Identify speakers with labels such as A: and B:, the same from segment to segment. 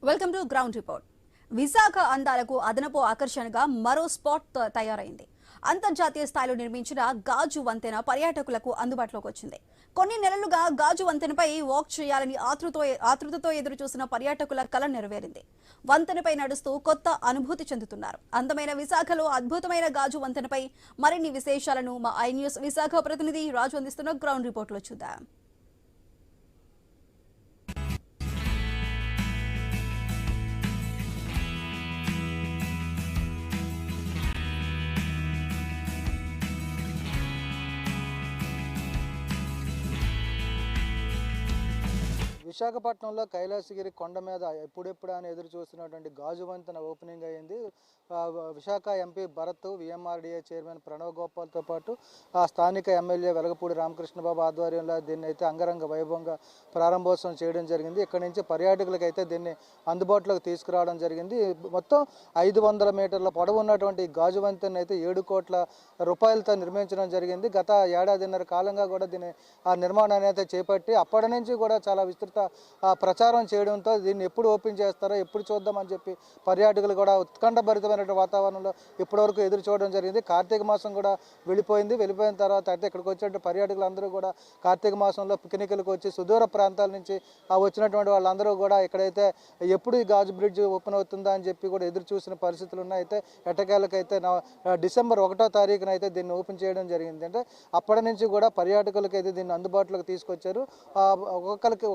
A: Welcome to ground report. Visakha అందాలకు అదనపు ఆకర్షణగా మరో స్పాట్ తయారైంది. అంతర్జాతీయ స్థాయిలో నిర్మించిన గాజు వంతెన పర్యాటకులకు అందుబాటులోకి వచ్చింది. కొన్ని నెలలుగా గాజు వంతెనపై వాక్ చేయాలని ఆతృతతో ఎదురు చూసిన పర్యాటకుల కల నెరవేరింది. వంతెనపై నడుస్తూ కొత్త అనుభూతి చెందుతున్నారు. అందమైన విశాఖలో అద్భుతమైన గాజు వంతెనపై మరిన్ని విశేషాలను మా ఐ న్యూస్ విశాఖ ప్రతినిధి రాజు అందిస్తున్న గ్రౌండ్ రిపోర్ట్లో చూద్దాం.
B: విశాఖపట్నంలో కైలాసగిరి కొండ మీద ఎప్పుడెప్పుడు అని ఎదురు చూస్తున్నటువంటి గాజు వంతెన ఓపెనింగ్ అయ్యింది. Visakha MP Bharat, VMRDA chairman Pranav గోపాల్తో పాటు స్థానిక ఎమ్మెల్యే వెలగపూడి రామకృష్ణబాబు ఆధ్వర్యంలో దీన్ని అయితే అంగరంగ వైభవంగా ప్రారంభోత్సవం చేయడం జరిగింది. ఇక్కడ నుంచి పర్యాటకులకు అయితే దీన్ని అందుబాటులోకి తీసుకురావడం జరిగింది. మొత్తం 500 మీటర్ల పొడవు ఉన్నటువంటి గాజు వంతెన అయితే 7 కోట్ల రూపాయలతో నిర్మించడం జరిగింది. గత ఏడాదిన్నర కాలంగా కూడా దీన్ని నిర్మాణాన్ని అయితే చేపట్టి అప్పటి నుంచి కూడా చాలా విస్తృత ప్రచారం చేయడంతో దీన్ని ఎప్పుడు ఓపెన్ చేస్తారో ఎప్పుడు చూద్దామని చెప్పి పర్యాటకులు కూడా ఉత్కంఠభరితమైనటువంటి వాతావరణంలో ఇప్పటివరకు ఎదురు చూడడం జరిగింది. కార్తీక మాసం కూడా వెళ్ళిపోయిన తర్వాత అయితే ఇక్కడికి వచ్చినటువంటి పర్యాటకులు అందరూ కూడా కార్తీక మాసంలో పిక్నిక్లకు వచ్చి సుదూర ప్రాంతాల నుంచి వచ్చినటువంటి వాళ్ళందరూ కూడా ఇక్కడైతే ఎప్పుడు ఈ గాజు బ్రిడ్జ్ ఓపెన్ అవుతుందా అని చెప్పి కూడా ఎదురు చూసిన పరిస్థితులు ఉన్నాయి. అయితే ఎట్టకేళ్ళకైతే డిసెంబర్ 1వ తారీఖున అయితే దీన్ని ఓపెన్ చేయడం జరిగింది. అంటే అప్పటి నుంచి కూడా పర్యాటకులకు అయితే దీన్ని అందుబాటులోకి తీసుకొచ్చారు.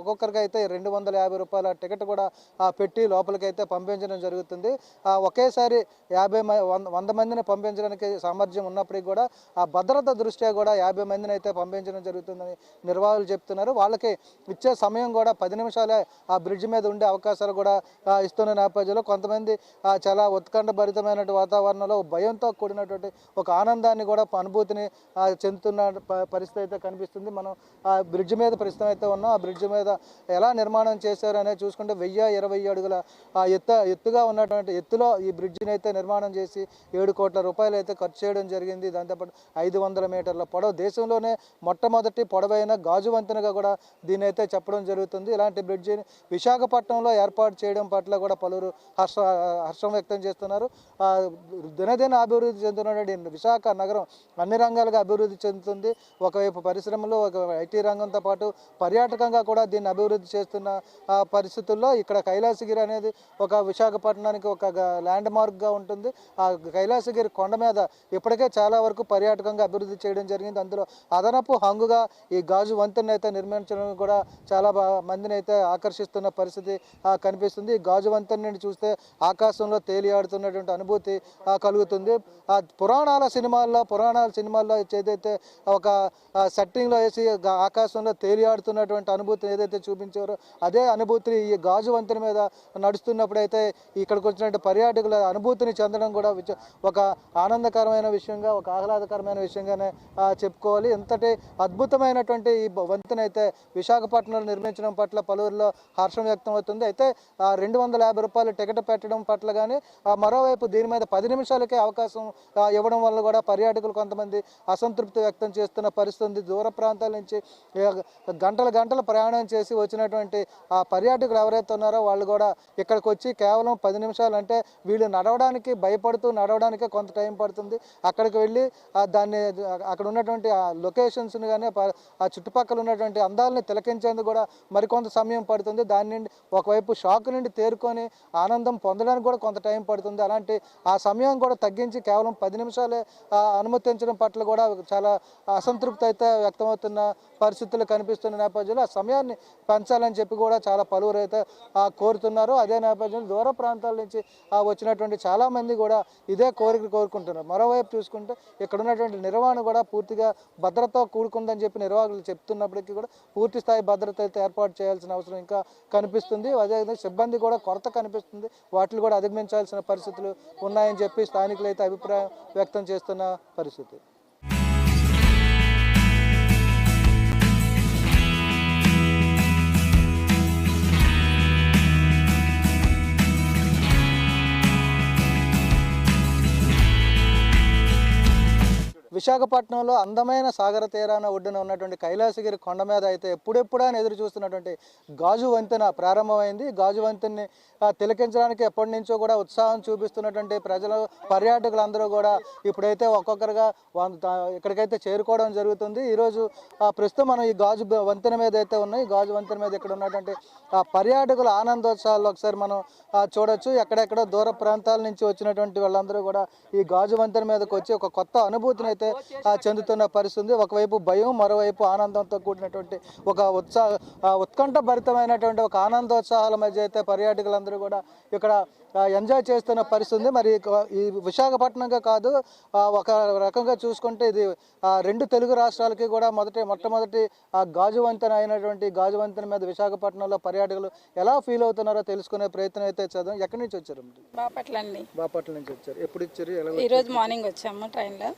B: ఒక్కొక్కరికి అయితే 250 రూపాయల టికెట్ కూడా పెట్టి లోపలికి అయితే పంపించడం జరుగుతుంది. ఒకేసారి 100 మందిని పంపించడానికి సామర్థ్యం ఉన్నప్పటికీ కూడా ఆ భద్రత దృష్ట్యా కూడా 50 మందిని అయితే పంపించడం జరుగుతుందని నిర్వాహకులు చెప్తున్నారు. వాళ్ళకి ఇచ్చే సమయం కూడా 10 నిమిషాలే ఆ బ్రిడ్జ్ మీద ఉండే అవకాశాలు కూడా ఇస్తున్న నేపథ్యంలో కొంతమంది చాలా ఉత్కంఠభరితమైన వాతావరణంలో భయంతో కూడినటువంటి ఒక ఆనందాన్ని కూడా అనుభూతిని చెందుతున్న పరిస్థితి అయితే కనిపిస్తుంది. మనం ఆ బ్రిడ్జ్ మీద ప్రస్తుతం అయితే ఉన్నాం. ఆ బ్రిడ్జ్ మీద ఎలా నిర్మాణం చేశారు అనేది చూసుకుంటే 1020 అడుగుల ఎత్తుగా ఉన్నటువంటి ఎత్తులో ఈ బ్రిడ్జిని అయితే నిర్మాణం చేసి 7 కోట్ల రూపాయలు అయితే ఖర్చు చేయడం జరిగింది. దాంతోపాటు 500 మీటర్ల పొడవు, దేశంలోనే మొట్టమొదటి పొడవైన గాజు వంతెనగా కూడా దీని అయితే చెప్పడం జరుగుతుంది. ఇలాంటి బ్రిడ్జిని విశాఖపట్నంలో ఏర్పాటు చేయడం పట్ల కూడా పలువురు హర్షం వ్యక్తం చేస్తున్నారు. దినదిన అభివృద్ధి చెందుతున్నటువంటి విశాఖ నగరం అన్ని రంగాలుగా అభివృద్ధి చెందుతుంది. ఒకవైపు పరిశ్రమలు, ఒక ఐటీ రంగంతో పాటు పర్యాటకంగా కూడా దీన్ని అభివృద్ధి చేస్తున్న పరిస్థితుల్లో ఇక్కడ కైలాసగిరి అనేది ఒక విశాఖపట్నానికి ఒక ల్యాండ్ మార్క్గా ఉంటుంది. ఆ కైలాసగిరి కొండ మీద ఇప్పటికే చాలా వరకు పర్యాటకంగా అభివృద్ధి చేయడం జరిగింది. అందులో అదనపు హంగుగా ఈ గాజు వంతెన అయితే నిర్మించడం కూడా చాలా మందిని అయితే ఆకర్షిస్తున్న పరిస్థితి కనిపిస్తుంది. ఈ గాజు వంతెన చూస్తే ఆకాశంలో తేలియాడుతున్నటువంటి అనుభూతి కలుగుతుంది. పురాణాల సినిమాల్లో ఏదైతే ఒక సెట్టింగ్లో వేసి ఆకాశంలో తేలియాడుతున్నటువంటి అనుభూతిని ఏదైతే చూపించారో అదే అనుభూతిని ఈ గాజు వంతెన మీద నడుస్తున్నప్పుడు అయితే ఇక్కడికి వచ్చినటువంటి పర్యాటకుల అనుభూతిని చెందడం కూడా ఒక ఆనందకరమైన విషయంగా, ఒక ఆహ్లాదకరమైన విషయంగానే చెప్పుకోవాలి. ఎంతటి అద్భుతమైనటువంటి ఈ వంతెన అయితే విశాఖపట్నంలో నిర్మించడం పట్ల పలువురిలో హర్షం వ్యక్తం అవుతుంది. అయితే 250 రూపాయలు టికెట్ పెట్టడం పట్ల కానీ మరోవైపు దీని మీద 10 నిమిషాలకే అవకాశం ఇవ్వడం వల్ల కూడా పర్యాటకులు కొంతమంది అసంతృప్తి వ్యక్తం చేస్తున్న పరిస్థితి ఉంది. దూర ప్రాంతాల నుంచి గంటల ప్రయాణం చేసి వచ్చినటువంటి ఆ పర్యాటకులు ఎవరైతే ఉన్నారో వాళ్ళు కూడా ఇక్కడికి వచ్చి కేవలం 10 నిమిషాలు, అంటే వీళ్ళు నడవడానికి కొంత టైం పడుతుంది. అక్కడికి వెళ్ళి దాన్ని అక్కడ ఉన్నటువంటి ఆ లొకేషన్స్ని కానీ ఆ చుట్టుపక్కల ఉన్నటువంటి అందాలని తిలకించేందుకు కూడా మరికొంత సమయం పడుతుంది. దాని నుండి ఒకవైపు షాక్ నుండి తేరుకొని ఆనందం పొందడానికి కూడా కొంత టైం పడుతుంది. అలాంటి ఆ సమయం కూడా తగ్గించి కేవలం 10 నిమిషాలే అనుమతించడం పట్ల కూడా చాలా అసంతృప్తి అయితే వ్యక్తమవుతున్న పరిస్థితులు కనిపిస్తున్న నేపథ్యంలో ఆ సమయాన్ని పెంచాలని చెప్పి కూడా చాలా పలువురు అయితే కోరుతున్నారు. అదే నేపథ్యంలో దూర ప్రాంతాల నుంచి వచ్చినటువంటి చాలామంది కూడా ఇదే కోరుకుంటున్నారు. మరోవైపు చూసుకుంటే ఇక్కడ ఉన్నటువంటి నిర్వహణ కూడా పూర్తిగా భద్రతతో కూడుకుందని చెప్పి నిర్వాహకులు చెప్తున్నప్పటికీ కూడా పూర్తి స్థాయి భద్రత అయితే ఏర్పాటు చేయాల్సిన అవసరం ఇంకా కనిపిస్తుంది. అదేవిధంగా సిబ్బంది కూడా కొరత కనిపిస్తుంది. వాటిని కూడా అధిగమించాల్సిన పరిస్థితులు ఉన్నాయని చెప్పి స్థానికులు అయితే అభిప్రాయం వ్యక్తం చేస్తున్న పరిస్థితి. విశాఖపట్నంలో అందమైన సాగర తీరాన ఒడ్డున ఉన్నటువంటి కైలాసగిరి కొండ మీద అయితే ఎప్పుడెప్పుడా అని ఎదురు చూస్తున్నటువంటి గాజు వంతెన ప్రారంభమైంది. గాజు వంతెనని తిలకించడానికి ఎప్పటి నుంచో కూడా ఉత్సాహం చూపిస్తున్నటువంటి ప్రజలు, పర్యాటకులందరూ కూడా ఇప్పుడైతే ఒక్కొక్కరుగా ఇక్కడికైతే చేరుకోవడం జరుగుతుంది. ఈరోజు ప్రస్తుతం మనం ఈ గాజు వంతెన మీద అయితే ఉన్నాయి. ఈ గాజు వంతెన మీద ఇక్కడ ఉన్నటువంటి పర్యాటకుల ఆనందోత్సవాల్లో ఒకసారి మనం చూడొచ్చు. ఎక్కడెక్కడో దూర ప్రాంతాల నుంచి వచ్చినటువంటి వాళ్ళందరూ కూడా ఈ గాజు వంతెన మీదకి వచ్చి ఒక కొత్త అనుభూతిని అయితే చెందుతున్న పరిస్థితి. ఒకవైపు భయం, మరోవైపు ఆనందంతో కూడినటువంటి ఒక ఉత్కంఠభరితమైనటువంటి ఒక ఆనందోత్సాహాల మధ్య అయితే పర్యాటకులందరూ కూడా ఇక్కడ ఎంజాయ్ చేస్తున్న పరిస్థితి. మరి ఈ విశాఖపట్నంగా కాదు, ఒక రకంగా చూసుకుంటే ఇది రెండు తెలుగు రాష్ట్రాలకి కూడా మొట్టమొదటి గాజు వంతెన అయినటువంటి గాజు వంతెన మీద విశాఖపట్నంలో పర్యాటకులు ఎలా ఫీల్ అవుతున్నారో తెలుసుకునే ప్రయత్నం అయితే చేద్దాం. ఎక్కడి నుంచి వచ్చారు? బాపట్ల నుంచి వచ్చారు. ఎప్పుడు వచ్చారు?
C: ఈ రోజు మార్నింగ్ వచ్చాము ట్రైన్లో.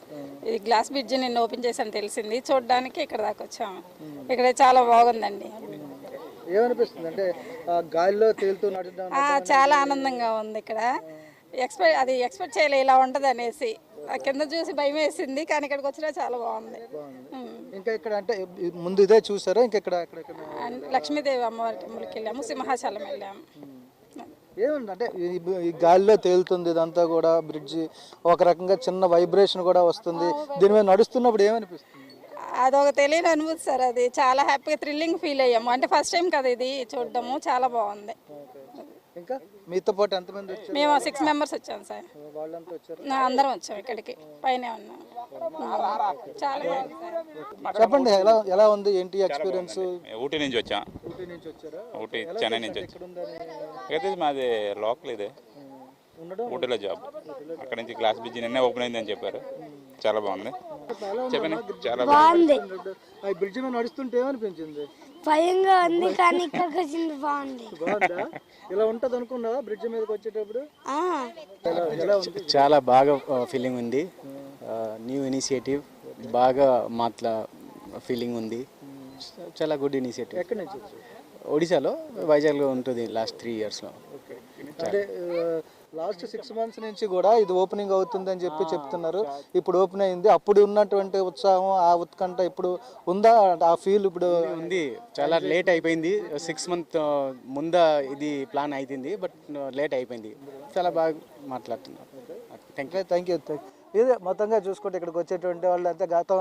C: ఇది గ్లాస్ బ్రిడ్జ్ నిన్న ఓపెన్ చేసాను తెలిసింది, చూడడానికి ఇక్కడ దాకా వచ్చాము. ఇక్కడ చాలా బాగుందండి.
B: ఏమనిపిస్తుంది అంటే గాలిలో తేలుతూ నడవడం?
C: చాలా ఆనందంగా ఉంది. ఇక్కడ ఎక్స్పెక్ట్ చేయలే ఇలా ఉంటది అనేసి. కింద చూసి భయం వేసింది, కానీ ఇక్కడికి వచ్చినా చాలా బాగుంది.
B: ఇంకా ఇక్కడ అంటే ముందు ఇదే చూసారా? ఇంకా ఇక్కడ
C: లక్ష్మీదేవి అమ్మవారి టెంపుల్కి వెళ్ళాము, సింహాచలం వెళ్ళాము.
B: ఏముందంటే ఈ గాలిలో తేలుతుంది ఇదంతా కూడా బ్రిడ్జి, ఒక రకంగా చిన్న వైబ్రేషన్ కూడా వస్తుంది. దీని మీద నడుస్తున్నప్పుడు ఏమనిపిస్తుంది?
C: అదొక తెలియని అనుభూతి సార్. అది చాలా హ్యాపీగా థ్రిల్లింగ్ ఫీల్ అయ్యాము. అంటే ఫస్ట్ టైం కదా ఇది చూడడము, చాలా బాగుంది.
B: ఇంకా మీతో పాటు ఎంతమంది వచ్చారు?
C: మేము 6 మెంబర్స్ వచ్చాము సార్.
B: వాళ్ళంతా వచ్చారు?
C: అందరం వచ్చాము ఇక్కడికి, పైన ఉన్నాం. చాలా బాగుంది సార్.
B: చెప్పండి, ఎలా ఉంది, ఏంటి ఎక్స్పీరియన్స్?
D: ఊటీ నుంచి వచ్చాం.
B: ఊటీ నుంచి వచ్చారా?
D: ఊటీ చెన్నై నుంచి వచ్చాం. అయితే మాది లోకల్ ఇదే, ఊటీలో జాబ్. అక్కడ నుంచి గ్లాస్ బ్రిడ్జ్ నిన్నే ఓపెన్ అయిందని చెప్పారు. చాలా బాగుంది. చెప్పండి, చాలా
E: బాగుంది.
B: బ్రిడ్జ్ మీద నడుస్తుంటే ఏమనిపించింది?
E: భయంగా ఉంది, కానీ ఇక్కడికి వచ్చింది బాగుంది.
B: బాగుందా? ఇలా ఉంటది అనుకున్నావా బ్రిడ్జ్ మీదకి వచ్చేటప్పుడు?
F: చాలా బాగా ఫీలింగ్ ఉంది. న్యూ ఇనిషియేటివ్, బాగా ఫీలింగ్ ఉంది. చాలా గుడ్ ఇనిషియేటివ్.
B: ఎక్కడి నుంచి వచ్చారు?
F: ఒడిశాలో, వైజాగ్లో ఉంటుంది లాస్ట్ 3 ఇయర్స్లో.
B: అంటే లాస్ట్ 6 months నుంచి కూడా ఇది ఓపెనింగ్ అవుతుందని చెప్తున్నారు. ఇప్పుడు ఓపెన్ అయింది. అప్పుడు ఉన్నటువంటి ఉత్సాహం, ఆ ఉత్కంఠ ఇప్పుడు ఉందా? ఆ ఫీల్ ఇప్పుడు
F: ఉంది. చాలా లేట్ అయిపోయింది. 6 months ముందా ఇది ప్లాన్ అయిపోయింది, బట్ లేట్ అయిపోయింది. చాలా బాగా మాట్లాడుతున్నారు.
B: Thank you. ఇదే మొత్తంగా చూసుకుంటే ఇక్కడికి వచ్చేటువంటి వాళ్ళు అయితే గత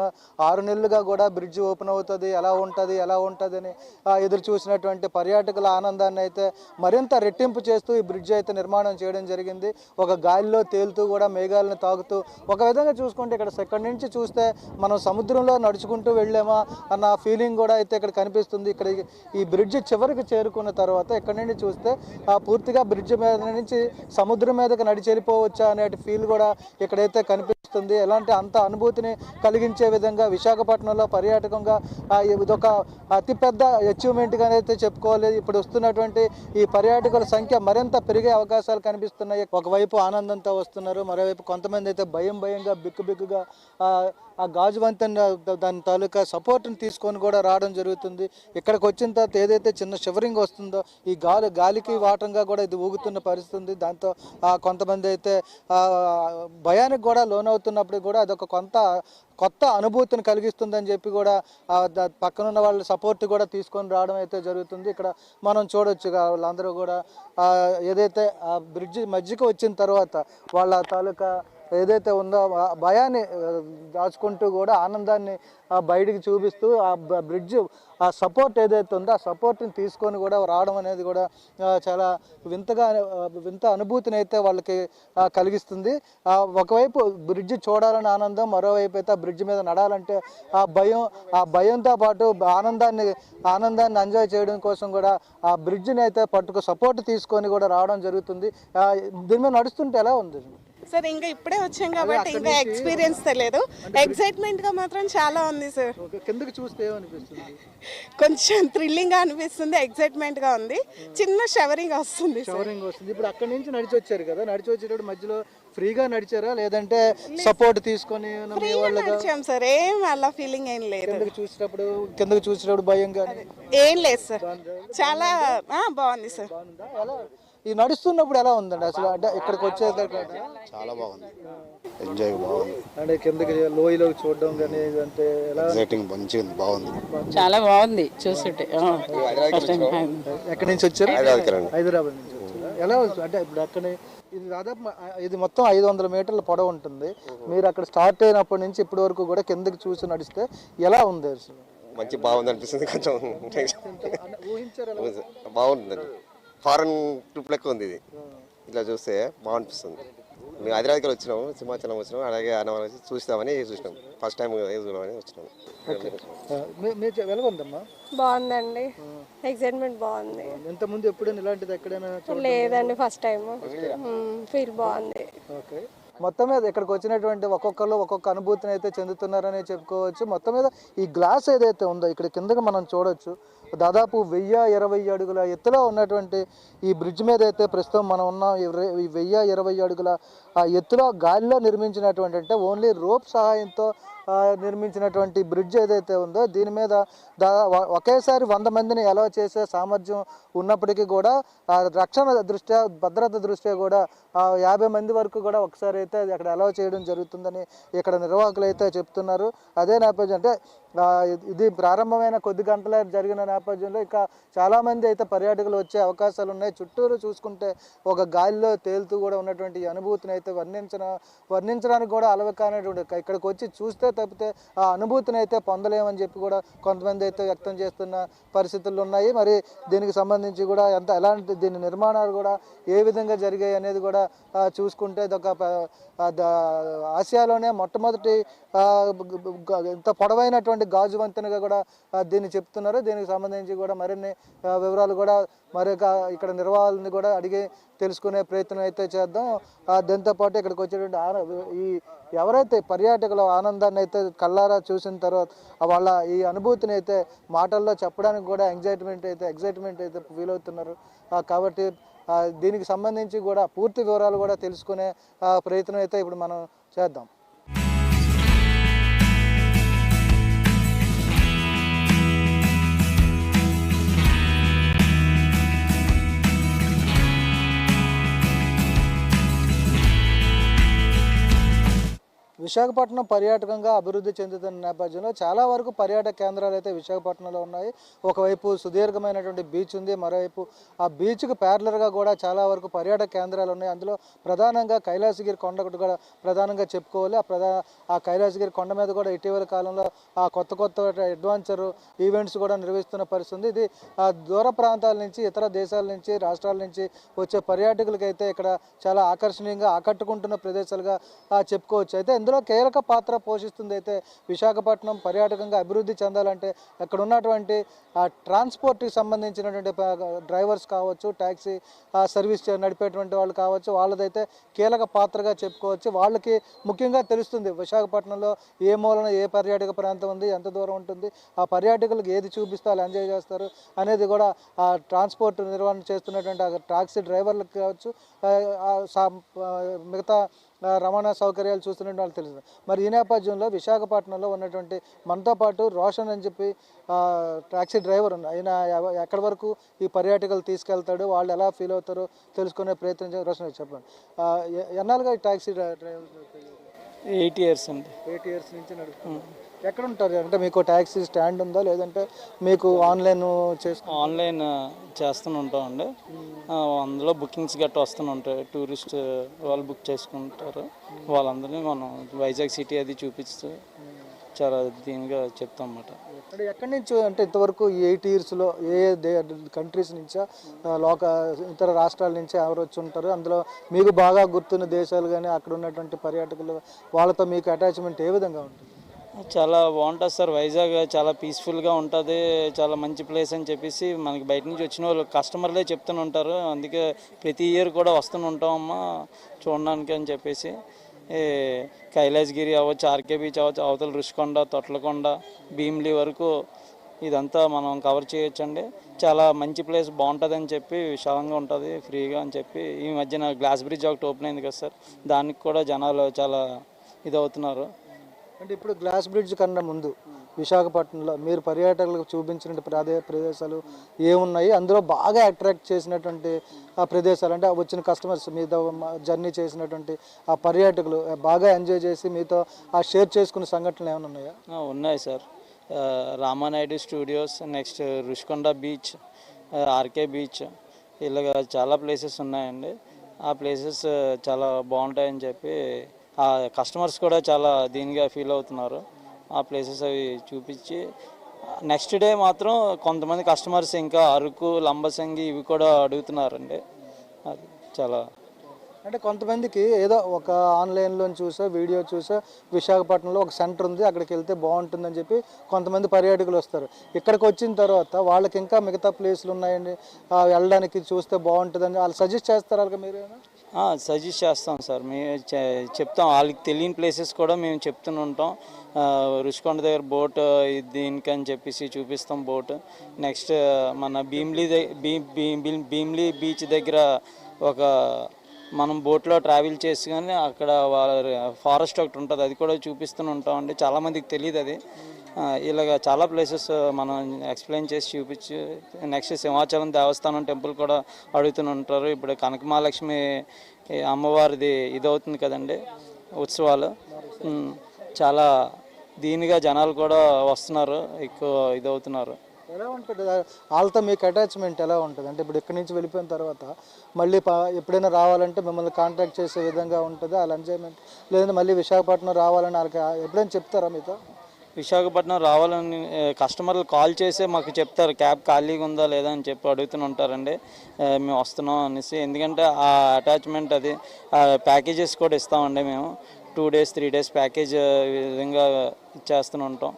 B: 6 నెలలుగా కూడా బ్రిడ్జ్ ఓపెన్ అవుతుంది, ఎలా ఉంటుంది అని ఎదురు చూసినటువంటి పర్యాటకుల ఆనందాన్ని అయితే మరింత రెట్టింపు చేస్తూ ఈ బ్రిడ్జ్ అయితే నిర్మాణం చేయడం జరిగింది. ఒక గాలిలో తేలుతూ కూడా మేఘాలను తాగుతూ, ఒక విధంగా చూసుకుంటే ఇక్కడి నుంచి చూస్తే మనం సముద్రంలో నడుచుకుంటూ వెళ్ళామా అన్న ఫీలింగ్ కూడా అయితే ఇక్కడ కనిపిస్తుంది. ఇక్కడ ఈ బ్రిడ్జ్ చివరికి చేరుకున్న తర్వాత ఇక్కడ నుండి చూస్తే పూర్తిగా బ్రిడ్జ్ మీద నుంచి సముద్రం మీదకి నడిచి వెళ్ళిపోవచ్చా అనే ఫీల్ కూడా ఇక్కడైతే కనిపిస్తుంది. ఎలాంటి అంత అనుభూతిని కలిగించే విధంగా విశాఖపట్నంలో పర్యాటకంగా ఇదొక అతిపెద్ద అచీవ్మెంట్గా అయితే చెప్పుకోవాలి. ఇప్పుడు వస్తున్నటువంటి ఈ పర్యాటకుల సంఖ్య మరింత పెరిగే అవకాశాలు కనిపిస్తున్నాయి. ఒకవైపు ఆనందంతో వస్తున్నారు, మరోవైపు కొంతమంది అయితే భయంగా బిక్కుగా ఆ గాజు వంతెన దాని తాలూకా సపోర్ట్ని తీసుకొని కూడా రావడం జరుగుతుంది. ఇక్కడికి వచ్చిన తర్వాత ఏదైతే చిన్న షివరింగ్ వస్తుందో, ఈ గాలికి వాటంగా కూడా ఇది ఊగుతున్న పరిస్థితి. దాంతో కొంతమంది అయితే భయానికి కూడా లోనవుతున్నప్పుడు కూడా అదొక కొత్త అనుభూతిని కలిగిస్తుందని చెప్పి కూడా పక్కనున్న వాళ్ళ సపోర్ట్ కూడా తీసుకొని రావడం అయితే జరుగుతుంది. ఇక్కడ మనం చూడొచ్చు వాళ్ళందరూ కూడా ఏదైతే ఆ బ్రిడ్జ్ మధ్యకి వచ్చిన తర్వాత వాళ్ళ తాలూకా ఏదైతే ఉందో భయాన్ని దాచుకుంటూ కూడా ఆనందాన్ని బయటికి చూపిస్తూ ఆ బ్రిడ్జ్ ఆ సపోర్ట్ ఏదైతే ఉందో ఆ సపోర్ట్ని తీసుకొని కూడా రావడం అనేది కూడా చాలా వింత అనుభూతిని అయితే వాళ్ళకి కలిగిస్తుంది. ఒకవైపు బ్రిడ్జ్ చూడాలని ఆనందం, మరోవైపు అయితే ఆ బ్రిడ్జ్ మీద నడాలంటే ఆ భయంతో పాటు ఆనందాన్ని ఎంజాయ్ చేయడం కోసం కూడా ఆ బ్రిడ్జ్ని అయితే సపోర్ట్ తీసుకొని కూడా రావడం జరుగుతుంది. దీని మీద నడుస్తుంటే ఎలా ఉంది
G: సార్? ఇంకా ఇప్పుడే వచ్చాం కాబట్టి ఇంకా ఎక్స్పీరియన్స్ తెలియదు. ఎక్సైట్మెంట్ గా మాత్రం చాలా ఉంది సార్.
B: కిందకి చూస్తే ఏమనిపిస్తుంది?
G: కొంచెం థ్రిల్లింగ్ గా అనిపిస్తుంది, ఎక్సైట్మెంట్ గా ఉంది, చిన్న షవరింగ్ వస్తుంది.
B: ఇప్పుడు అక్కడి నుంచి నడిచి వచ్చారు కదా, నడిచి వచ్చేటప్పుడు మధ్యలో ఫ్రీగా నడిచారా లేదంటే సపోర్ట్ తీసుకొని మీ వాళ్ళగా
G: నడిచాం సార్, ఏం అలా ఫీలింగ్ ఏం లేదు.
B: కిందకి చూసినప్పుడు భయం కానీ
G: ఏం లేదు సార్, చాలా బాగుంది సార్.
B: బాగుందా? ఎలా ఈ నడుస్తున్నప్పుడు ఎలా ఉందండి అసలు? అంటే ఇక్కడికి వచ్చేదాకా
H: చాలా బాగుంది, ఎంజాయ్ బాగుంది,
B: అంటే కిందకి లోయలోకి చూడడం కానీ అంటే ఎలా
H: ఎగ్జైటింగ్ మంచిగా ఉంది, బాగుంది.
C: చాలా బాగుంది చూస్తుంటే.
B: ఎక్కడి నుంచి వచ్చారు? హైదరాబాద్ నుంచి వచ్చారా? ఎలా అంటే ఇప్పుడు అక్కడ ఇది దాదాపు ఇది మొత్తం 500 మీటర్ల పొడవు ఉంటుంది. మీరు అక్కడ స్టార్ట్ అయినప్పటి నుంచి ఇప్పటి వరకు కూడా కిందకి చూసి నడిస్తే ఎలా ఉంది అసలు?
I: మంచి బాగుంది అనిపిస్తుంది, కొంచెం
B: ఊహించారు?
I: బాగుంటుందండి. ఫారెన్ ట్రిప్ లెక్క ఉంది ఇది, ఇట్లా చూస్తే బాగుంటుంది. మేము హైదరాబాద్కి వచ్చినాము, సింహాచలం వచ్చినాము, అలాగే అన్నవరం చూస్తామని చూసినాం. ఫస్ట్ టైం చూద్దామని వచ్చినాము.
B: ఎలా ఉందమ్మా?
E: బాగుందండి, ఎక్సైట్మెంట్ బాగుంది.
B: ఇంతకుముందు ఎప్పుడైనా ఇలాంటిది ఎక్కడైనా
E: లేదండి, ఫస్ట్ టైం. ఫీల్ బాగుంది.
B: ఓకే, మొత్తం మీద ఇక్కడికి వచ్చినటువంటి ఒక్కొక్కరు ఒక్కొక్క అనుభూతిని అయితే చెందుతున్నారని చెప్పుకోవచ్చు. మొత్తం మీద ఈ గ్లాస్ ఏదైతే ఉందో ఇక్కడ కిందకి మనం చూడొచ్చు, దాదాపు 1020 అడుగుల ఎత్తులో ఉన్నటువంటి ఈ బ్రిడ్జ్ మీద అయితే ప్రస్తుతం మనం ఉన్నాం. ఈ 1020 అడుగుల ఎత్తులో గాలిలో నిర్మించినటువంటి, అంటే ఓన్లీ రోప్ సహాయంతో నిర్మించినటువంటి బ్రిడ్జ్ ఏదైతే ఉందో దీని మీద ఒకేసారి 100 మందిని అలౌ చేసే సామర్థ్యం ఉన్నప్పటికీ కూడా రక్షణ దృష్ట్యా, భద్రత దృష్ట్యా కూడా 50 మంది వరకు కూడా ఒకసారి అయితే అక్కడ అలౌ చేయడం జరుగుతుందని ఇక్కడ నిర్వాహకులు అయితే చెప్తున్నారు. అదే నేపథ్యం అంటే ఇది ప్రారంభమైన కొద్ది గంటలే జరిగిన నేపథ్యంలో ఇంకా చాలామంది అయితే పర్యాటకులు వచ్చే అవకాశాలు ఉన్నాయి. చుట్టూరు చూసుకుంటే ఒక గాలిలో తేలుతూ కూడా ఉన్నటువంటి అనుభూతిని అయితే వర్ణించడానికి కూడా అలవి కానటువంటి, ఇక్కడికి వచ్చి చూస్తే తప్పితే ఆ అనుభూతిని అయితే పొందలేమని చెప్పి కూడా కొంతమంది అయితే వ్యక్తం చేస్తున్న పరిస్థితులు ఉన్నాయి. మరి దీనికి సంబంధించి కూడా ఎలాంటి దీని నిర్మాణాలు కూడా ఏ విధంగా జరిగాయి అనేది కూడా చూసుకుంటే ఇదొక ఆసియాలోనే మొట్టమొదటి ఇంత పొడవైనటువంటి గాజు వంతెనగా కూడా దీన్ని చెప్తున్నారు. దీనికి సంబంధించి కూడా మరిన్ని వివరాలు కూడా ఇక్కడ నిర్వాహకులని కూడా అడిగి తెలుసుకునే ప్రయత్నం అయితే చేద్దాం. దాంతోపాటు ఇక్కడికి వచ్చేటువంటి ఈ ఎవరైతే పర్యాటకుల ఆనందాన్ని అయితే కళ్ళారా చూసిన తర్వాత వాళ్ళ ఈ అనుభూతిని అయితే మాటల్లో చెప్పడానికి కూడా ఎగ్జైట్మెంట్ అయితే ఫీల్ అవుతున్నారు. కాబట్టి దీనికి సంబంధించి కూడా పూర్తి వివరాలు కూడా తెలుసుకునే ప్రయత్నం అయితే ఇప్పుడు మనం చేద్దాం. విశాఖపట్నం పర్యాటకంగా అభివృద్ధి చెందుతున్న నేపథ్యంలో చాలా వరకు పర్యాటక కేంద్రాలు అయితే విశాఖపట్నంలో ఉన్నాయి. ఒకవైపు సుదీర్ఘమైనటువంటి బీచ్ ఉంది, మరోవైపు ఆ బీచ్కి ప్యారలర్గా కూడా చాలా వరకు పర్యాటక కేంద్రాలు ఉన్నాయి. అందులో ప్రధానంగా కైలాసగిరి కొండ కూడా ప్రధానంగా చెప్పుకోవాలి. ఆ కైలాసగిరి కొండ మీద కూడా ఇటీవల కాలంలో ఆ కొత్త అడ్వెంచర్ ఈవెంట్స్ కూడా నిర్వహిస్తున్న పరిస్థితి ఉంది. ఇది దూర ప్రాంతాల నుంచి, ఇతర దేశాల నుంచి, రాష్ట్రాల నుంచి వచ్చే పర్యాటకులకైతే ఇక్కడ చాలా ఆకర్షణీయంగా ఆకట్టుకుంటున్న ప్రదేశాలుగా చెప్పుకోవచ్చు. అయితే ఇందులో కీలక పాత్ర పోషిస్తుంది అయితే విశాఖపట్నం పర్యాటకంగా అభివృద్ధి చెందాలంటే అక్కడ ఉన్నటువంటి ట్రాన్స్పోర్ట్కి సంబంధించినటువంటి డ్రైవర్స్ కావచ్చు, ట్యాక్సీ సర్వీస్ నడిపేటువంటి వాళ్ళు కావచ్చు, వాళ్ళదైతే కీలక పాత్రగా చెప్పుకోవచ్చు. వాళ్ళకి ముఖ్యంగా తెలుస్తుంది విశాఖపట్నంలో ఏ మూలన ఏ పర్యాటక ప్రాంతం ఉంది, ఎంత దూరం ఉంటుంది, ఆ పర్యాటకులకు ఏది చూపిస్తే వాళ్ళు ఎంజాయ్ చేస్తారు అనేది కూడా ఆ ట్రాన్స్పోర్ట్ నిర్వహణ చేస్తున్నటువంటి టాక్సీ డ్రైవర్లకు కావచ్చు, మిగతా రవాణా సౌకర్యాలు చూస్తున్నట్టు వాళ్ళు తెలుస్తుంది. మరి ఈ నేపథ్యంలో విశాఖపట్నంలో ఉన్నటువంటి మనతో పాటు రోషన్ అని చెప్పి టాక్సీ డ్రైవర్ ఉంది. ఆయన ఎక్కడి వరకు ఈ పర్యాటకులు తీసుకెళ్తాడు, వాళ్ళు ఎలా ఫీల్ అవుతారో తెలుసుకునే ప్రయత్నం రోషన్ చెప్పండి. ఎన్నాళ్ళుగా ఈ టాక్సీ డ్రైవర్?
J: 8 years అండి.
B: 8 years నుంచి నడుపుతున్నారు. ఎక్కడ ఉంటారు? అంటే మీకు ట్యాక్సీ స్టాండ్ ఉందా, లేదంటే మీకు ఆన్లైన్
J: ఆన్లైన్ చేస్తూనే ఉంటామండి. అందులో బుకింగ్స్ గట్రా వస్తూనే ఉంటాయి. టూరిస్ట్ వాళ్ళు బుక్ చేసుకుంటారు. వాళ్ళందరినీ మనం వైజాగ్ సిటీ అది చూపిస్తూ చాలా దీనిగా చెప్తాం అన్నమాట.
B: అంటే ఎక్కడి నుంచి, అంటే ఇంతవరకు 8 yearsలో ఏ కంట్రీస్ నుంచా, ఇతర రాష్ట్రాల నుంచి ఎవరు వచ్చి ఉంటారు? అందులో మీకు బాగా గుర్తున్న దేశాలు కానీ అక్కడ ఉన్నటువంటి పర్యాటకులు వాళ్ళతో మీకు అటాచ్మెంట్ ఏ విధంగా ఉంటుంది?
J: చాలా బాగుంటుంది సార్. వైజాగ్ చాలా పీస్ఫుల్గా ఉంటుంది, చాలా మంచి ప్లేస్ అని చెప్పేసి మనకి బయట నుంచి వచ్చిన వాళ్ళు కస్టమర్లే చెప్తూనే ఉంటారు. అందుకే ప్రతి ఇయర్ కూడా వస్తూనే ఉంటామమ్మా చూడడానికి అని చెప్పేసి. కైలాసగిరి అవ్వచ్చు, ఆర్కే బీచ్ అవ్వచ్చు, అవతల రుషికొండ, తొట్లకొండ, భీమిలి వరకు ఇదంతా మనం కవర్ చేయొచ్చండి. చాలా మంచి ప్లేస్, బాగుంటుందని చెప్పి, విశాలంగా ఉంటుంది, ఫ్రీగా అని చెప్పి. ఈ మధ్యన గ్లాస్ బ్రిడ్జ్ ఒకటి ఓపెన్ అయింది కదా సార్, దానికి కూడా జనాలు చాలా ఇదవుతున్నారు.
B: అంటే ఇప్పుడు గ్లాస్ బ్రిడ్జ్ కన్నా ముందు విశాఖపట్నంలో మీరు పర్యాటకులకు చూపించిన ప్రదేశాలు ఏమున్నాయి, అందులో బాగా అట్రాక్ట్ చేసినటువంటి ఆ ప్రదేశాలు, అంటే వచ్చిన కస్టమర్స్ మీతో జర్నీ చేసినటువంటి ఆ పర్యాటకులు బాగా ఎంజాయ్ చేసి మీతో ఆ షేర్ చేసుకునే సంఘటనలు ఏమైనా ఉన్నాయా?
J: ఉన్నాయి sir. Ramanaidu studios, next Rushikonda beach, RK beach, ఇలాగ చాలా ప్లేసెస్ ఉన్నాయండి. ఆ ప్లేసెస్ చాలా బాగుంటాయని చెప్పి ఆ కస్టమర్స్ కూడా చాలా దీనిగా ఫీల్ అవుతున్నారు. ఆ ప్లేసెస్ అవి చూపించి నెక్స్ట్ డే మాత్రం కొంతమంది కస్టమర్స్ ఇంకా అరకు, లంబసింగి ఇవి కూడా అడుగుతున్నారండి. అది చాలా,
B: అంటే కొంతమందికి ఏదో ఒక ఆన్లైన్లో చూసా వీడియో చూసా విశాఖపట్నంలో ఒక సెంటర్ ఉంది, అక్కడికి వెళ్తే బాగుంటుందని చెప్పి కొంతమంది పర్యాటకులు వస్తారు. ఇక్కడికి వచ్చిన తర్వాత వాళ్ళకి ఇంకా మిగతా ప్లేస్లు ఉన్నాయండి వెళ్ళడానికి, చూస్తే బాగుంటుందని వాళ్ళు సజెస్ట్ చేస్తారు వాళ్ళకి మీరు?
J: సజెస్ట్ చేస్తాం సార్, మేము చెప్తాం. వాళ్ళకి తెలియని ప్లేసెస్ కూడా మేము చెప్తూనే ఉంటాం. రుషికొండ దగ్గర బోట్ దీనికని చెప్పేసి చూపిస్తాం బోట్. నెక్స్ట్ మన భీమ్లీ బీచ్ దగ్గర ఒక మనం బోట్లో ట్రావెల్ చేసి కానీ అక్కడ ఫారెస్ట్ ఒకటి ఉంటుంది, అది కూడా చూపిస్తూనే ఉంటామండి. చాలామందికి తెలియదు అది. ఇలాగ చాలా ప్లేసెస్ మనం ఎక్స్ప్లెయిన్ చేసి చూపించి, నెక్స్ట్ సింహాచలం దేవస్థానం టెంపుల్ కూడా అడుగుతూనే ఉంటారు. ఇప్పుడు కనకమహాలక్ష్మి అమ్మవారిది ఇదవుతుంది కదండి ఉత్సవాలు, చాలా దీనిగా జనాలు కూడా వస్తున్నారు, ఎక్కువ ఇదవుతున్నారు.
B: ఎలా ఉంటుంది వాళ్ళతో మీకు అటాచ్మెంట్ ఎలా ఉంటుంది? అంటే ఇప్పుడు ఇక్కడి నుంచి వెళ్ళిపోయిన తర్వాత మళ్ళీ ఎప్పుడైనా రావాలంటే మిమ్మల్ని కాంటాక్ట్ చేసే విధంగా ఉంటుంది వాళ్ళ ఎంజాయ్మెంట్, లేదంటే మళ్ళీ విశాఖపట్నం రావాలని వాళ్ళకి ఎప్పుడైనా చెప్తారా మీతో?
J: విశాఖపట్నం రావాలని కస్టమర్లు కాల్ చేసే మాకు చెప్తారు, క్యాబ్ ఖాళీగా ఉందా లేదా అని చెప్పి అడుగుతూనే ఉంటారండి. మేము వస్తున్నాం అనేసి, ఎందుకంటే ఆ అటాచ్మెంట్ అది. ప్యాకేజెస్ కూడా ఇస్తామండి మేము, 2 days 3 days ప్యాకేజ్ విధంగా ఇచ్చేస్తూనే ఉంటాం.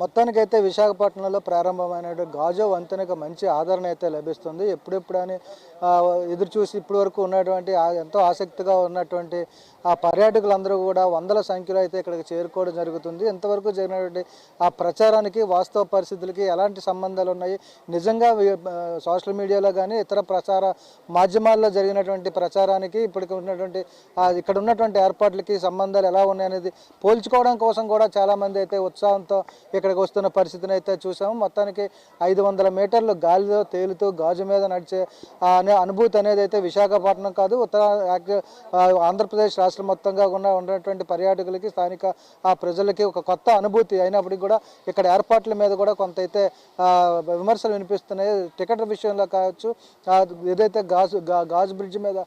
B: మొత్తానికైతే విశాఖపట్నంలో ప్రారంభమైన గాజు వంతెనకు మంచి ఆదరణ అయితే లభిస్తుంది. ఎప్పుడెప్పుడు అని ఎదురు చూసి ఇప్పటి వరకు ఉన్నటువంటి ఎంతో ఆసక్తిగా ఉన్నటువంటి ఆ పర్యాటకులందరూ కూడా వందల సంఖ్యలో అయితే ఇక్కడికి చేరుకోవడం జరుగుతుంది. ఎంతవరకు జరిగినటువంటి ఆ ప్రచారానికి వాస్తవ పరిస్థితులకి ఎలాంటి సంబంధాలు ఉన్నాయి, నిజంగా సోషల్ మీడియాలో కానీ ఇతర ప్రచార మాధ్యమాల్లో జరిగినటువంటి ప్రచారానికి ఇప్పటికి ఉన్నటువంటి ఇక్కడ ఉన్నటువంటి ఏర్పాట్లకి సంబంధాలు ఎలా ఉన్నాయనేది పోల్చుకోవడం కోసం కూడా చాలామంది అయితే ఉత్సాహంతో ఇక్కడికి వస్తున్న పరిస్థితిని అయితే చూసాము. మొత్తానికి 500 మీటర్లు గాలిలో తేలుతూ గాజు మీద నడిచే అనే అనుభూతి అనేది అయితే విశాఖపట్నం కాదు, ఆంధ్రప్రదేశ్ రాష్ట్రం మొత్తంగా ఉన్నటువంటి పర్యాటకులకి, స్థానిక ఆ ప్రజలకి ఒక కొత్త అనుభూతి అయినప్పటికీ కూడా ఇక్కడ ఏర్పాట్ల మీద కూడా కొంత అయితే విమర్శలు వినిపిస్తున్నాయి. టికెట్ విషయంలో కావచ్చు, ఏదైతే గాజు బ్రిడ్జ్ మీద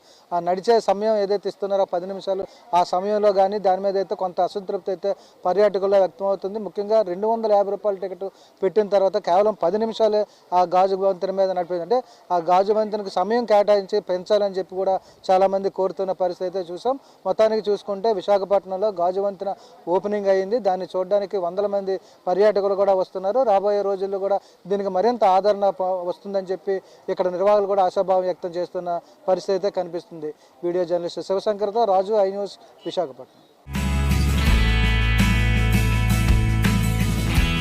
B: నడిచే సమయం ఏదైతే ఇస్తున్నారో 10 నిమిషాలు, ఆ సమయంలో కానీ దాని మీద అయితే కొంత అసంతృప్తి అయితే పర్యాటకుల్లో వ్యక్తమవుతుంది. ముఖ్యంగా 250 రూపాయల టికెట్ పెట్టిన తర్వాత కేవలం 10 నిమిషాలే ఆ గాజు వంతెన మీద నడిపింది. అంటే ఆ గాజు వంతెనకు సమయం కేటాయించి పెంచాలని చెప్పి కూడా చాలామంది కోరుతున్న పరిస్థితి అయితే చూసాం. మొత్తానికి చూసుకుంటే విశాఖపట్నంలో గాజు వంతెన ఓపెనింగ్ అయ్యింది. దాన్ని చూడడానికి వందల మంది పర్యాటకులు కూడా వస్తున్నారు. రాబోయే రోజుల్లో కూడా దీనికి మరింత ఆదరణ వస్తుందని చెప్పి ఇక్కడ నిర్వాహకులు కూడా ఆశాభావం వ్యక్తం చేస్తున్న పరిస్థితి అయితే కనిపిస్తుంది. వీడియో జర్నలిస్ట్ శివశంకర్తో రాజు, ఐ న్యూస్, విశాఖపట్నం.